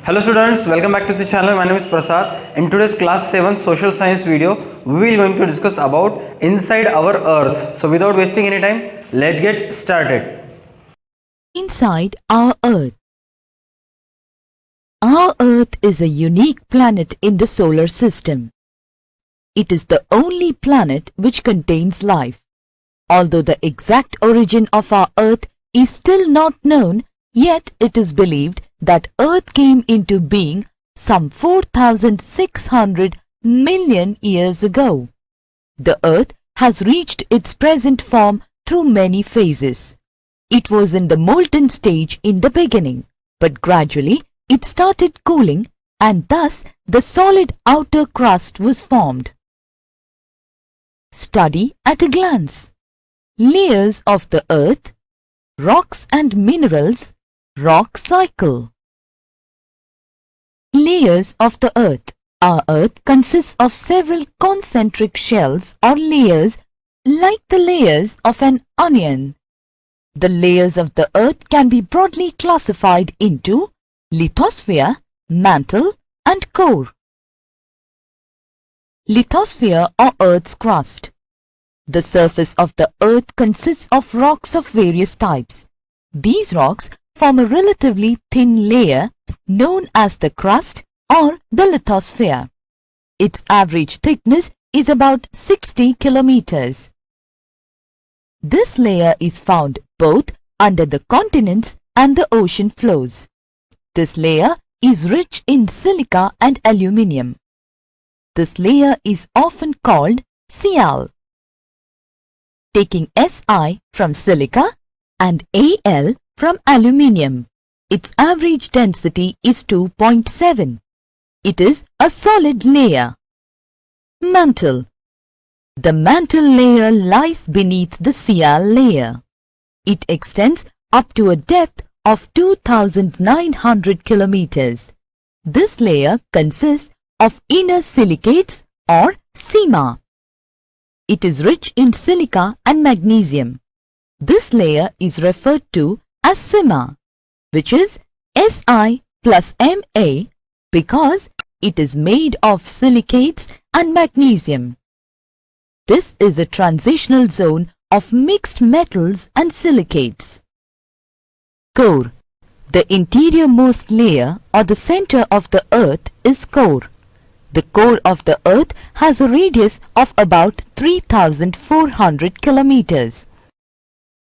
Hello students, welcome back to the channel. My name is Prasad. In today's class 7 social science video, we will going to discuss about inside our earth. So without wasting any time, let's get started. Inside our earth. Our earth is a unique planet in the solar system. It is the only planet which contains life. Although the exact origin of our earth is still not known, yet it is believed that Earth came into being some 4,600 million years ago. The Earth has reached its present form through many phases. It was in the molten stage in the beginning, but gradually it started cooling and thus the solid outer crust was formed. Study at a glance. Layers of the Earth, rocks and minerals, rock cycle. Layers of the Earth. Our Earth consists of several concentric shells or layers like the layers of an onion. The layers of the Earth can be broadly classified into lithosphere, mantle and core. Lithosphere or Earth's crust. The surface of the Earth consists of rocks of various types. These rocks form a relatively thin layer known as the crust or the lithosphere. Its average thickness is about 60 kilometers. This layer is found both under the continents and the ocean floors. This layer is rich in silica and aluminium. This layer is often called Sial. Taking Si from silica and Al from aluminium, its average density is 2.7. It is a solid layer. Mantle. The mantle layer lies beneath the Sial layer. It extends up to a depth of 2,900 kilometers. This layer consists of inner silicates or sima. It is rich in silica and magnesium. This layer is referred to as sima, which is Si plus Ma because it is made of silicates and magnesium. This is a transitional zone of mixed metals and silicates. Core. The interiormost layer or the center of the Earth is core. The core of the Earth has a radius of about 3,400 kilometers.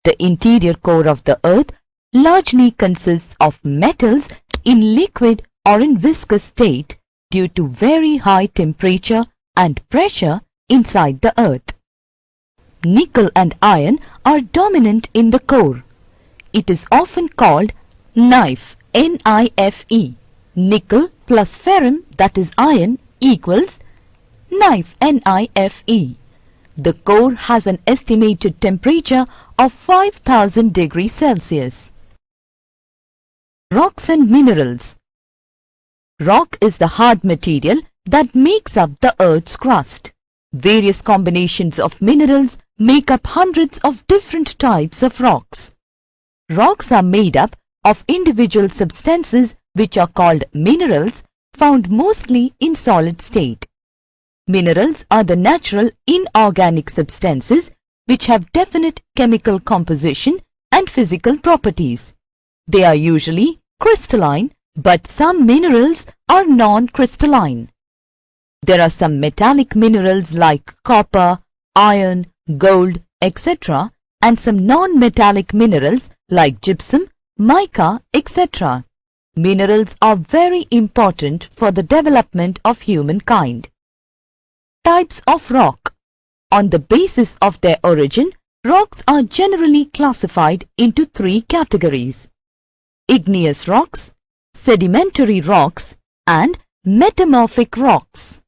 The interior core of the Earth largely consists of metals in liquid or in viscous state due to very high temperature and pressure inside the Earth. Nickel and iron are dominant in the core. It is often called knife, N-I-F-E. Nickel plus ferrum, that is iron, equals knife, N-I-F-E. The core has an estimated temperature of 5,000 degrees Celsius. Rocks and minerals. Rock is the hard material that makes up the Earth's crust. Various combinations of minerals make up hundreds of different types of rocks. Rocks are made up of individual substances which are called minerals, found mostly in solid state. Minerals are the natural inorganic substances which have definite chemical composition and physical properties. They are usually crystalline, but some minerals are non-crystalline. There are some metallic minerals like copper, iron, gold, etc. and some non-metallic minerals like gypsum, mica, etc. Minerals are very important for the development of humankind. Types of rock. On the basis of their origin, rocks are generally classified into three categories: igneous rocks, sedimentary rocks, and metamorphic rocks.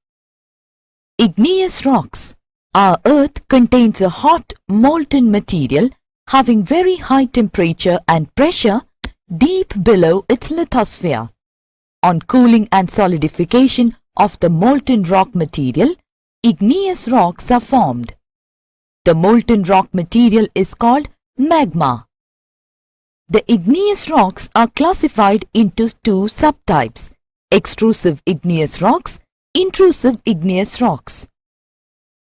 Igneous rocks. Our Earth contains a hot, molten material having very high temperature and pressure deep below its lithosphere. On cooling and solidification of the molten rock material, igneous rocks are formed. The molten rock material is called magma. The igneous rocks are classified into two subtypes, extrusive igneous rocks, intrusive igneous rocks.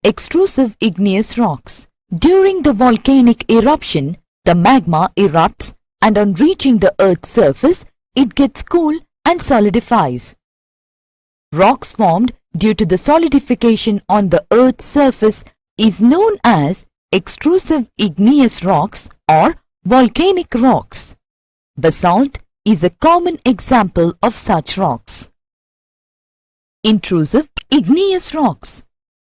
Extrusive igneous rocks. During the volcanic eruption, the magma erupts and on reaching the Earth's surface, it gets cool and solidifies. Rocks formed due to the solidification on the Earth's surface is known as extrusive igneous rocks or volcanic rocks. Basalt is a common example of such rocks. Intrusive igneous rocks.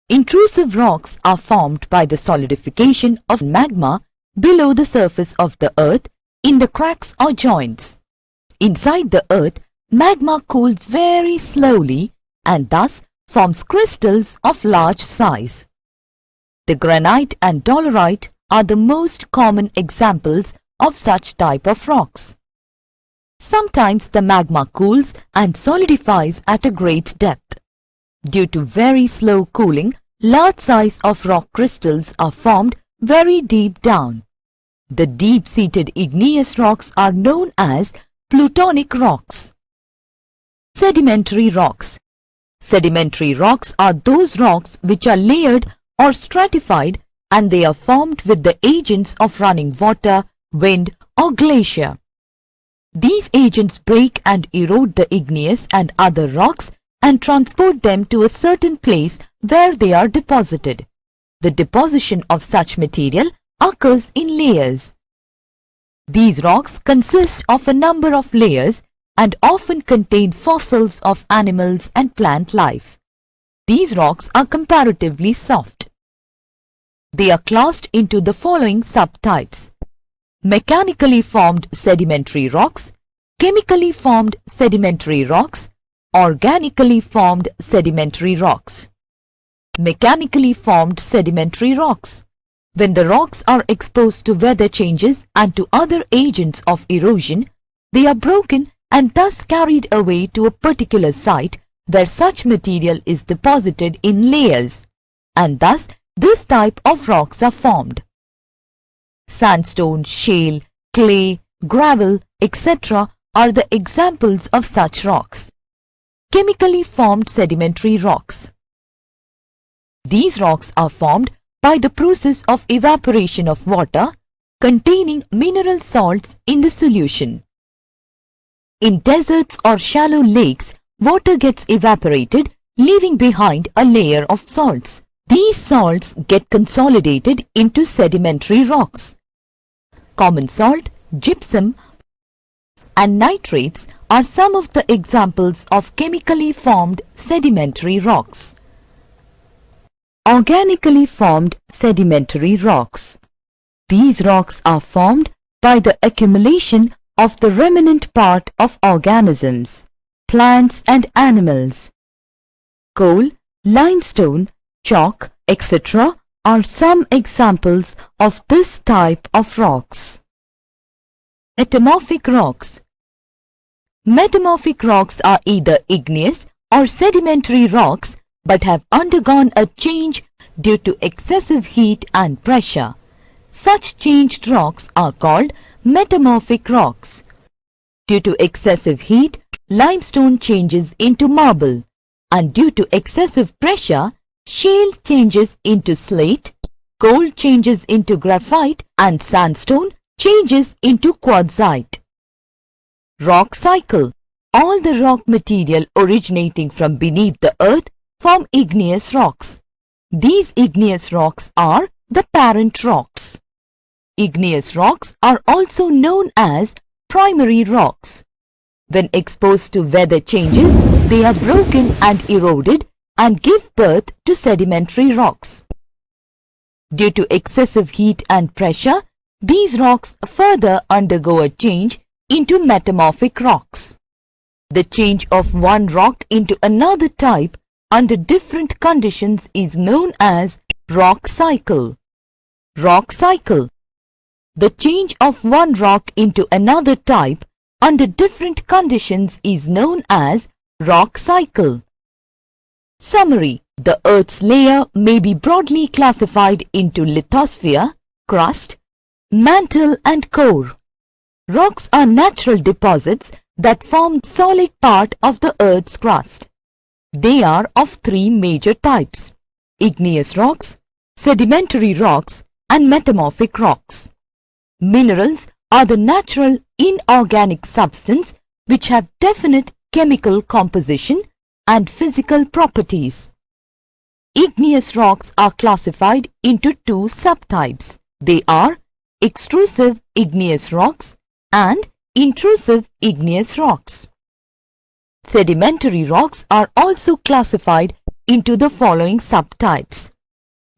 Intrusive rocks are formed by the solidification of magma below the surface of the Earth in the cracks or joints. Inside the Earth, magma cools very slowly and thus forms crystals of large size. The granite and dolerite are the most common examples of such type of rocks. Sometimes the magma cools and solidifies at a great depth. Due to very slow cooling, large size of rock crystals are formed very deep down. The deep-seated igneous rocks are known as plutonic rocks. Sedimentary rocks. Sedimentary rocks are those rocks which are layered or stratified and they are formed with the agents of running water, wind or glacier. These agents break and erode the igneous and other rocks and transport them to a certain place where they are deposited. The deposition of such material occurs in layers. These rocks consist of a number of layers and often contain fossils of animals and plant life. These rocks are comparatively soft. They are classed into the following subtypes: mechanically formed sedimentary rocks, chemically formed sedimentary rocks, organically formed sedimentary rocks. Mechanically formed sedimentary rocks. When the rocks are exposed to weather changes and to other agents of erosion, they are broken and thus carried away to a particular site where such material is deposited in layers, and thus this type of rocks are formed. Sandstone, shale, clay, gravel, etc. are the examples of such rocks. Chemically formed sedimentary rocks. These rocks are formed by the process of evaporation of water containing mineral salts in the solution. In deserts or shallow lakes, water gets evaporated, leaving behind a layer of salts. These salts get consolidated into sedimentary rocks. Common salt, gypsum, and nitrates are some of the examples of chemically formed sedimentary rocks. Organically formed sedimentary rocks. These rocks are formed by the accumulation of the remnant part of organisms, plants and animals. Coal, limestone, chalk, etc. are some examples of this type of rocks. Metamorphic rocks. Metamorphic rocks are either igneous or sedimentary rocks but have undergone a change due to excessive heat and pressure. Such changed rocks are called metamorphic rocks. Due to excessive heat, limestone changes into marble, and due to excessive pressure, shale changes into slate, coal changes into graphite, and sandstone changes into quartzite. Rock cycle. All the rock material originating from beneath the earth form igneous rocks. These igneous rocks are the parent rocks. Igneous rocks are also known as primary rocks. When exposed to weather changes, they are broken and eroded and give birth to sedimentary rocks. Due to excessive heat and pressure, these rocks further undergo a change into metamorphic rocks. The change of one rock into another type under different conditions is known as rock cycle. Rock cycle. The change of one rock into another type under different conditions is known as rock cycle. Summary. The Earth's layer may be broadly classified into lithosphere, crust, mantle and core. Rocks are natural deposits that form solid part of the Earth's crust. They are of three major types: igneous rocks, sedimentary rocks, and metamorphic rocks. Minerals are the natural inorganic substance which have definite chemical composition and physical properties. Igneous rocks are classified into two subtypes. They are extrusive igneous rocks and intrusive igneous rocks. Sedimentary rocks are also classified into the following subtypes: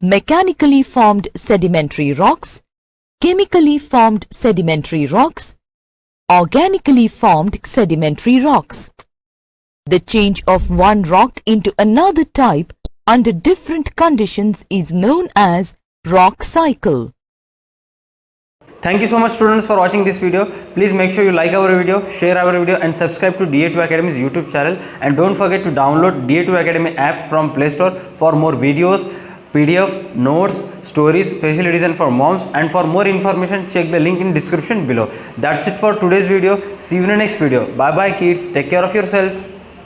mechanically formed sedimentary rocks, chemically formed sedimentary rocks, organically formed sedimentary rocks. The change of one rock into another type under different conditions is known as rock cycle. Thank you so much students for watching this video. Please make sure you like our video, share our video and subscribe to da2 Academy's YouTube channel, and don't forget to download da2 Academy app from Play Store for more videos, PDF, notes, stories, special edition for moms, and for more information check the link in description below. That's it for today's video. See you in the next video. Bye bye kids. Take care of yourself.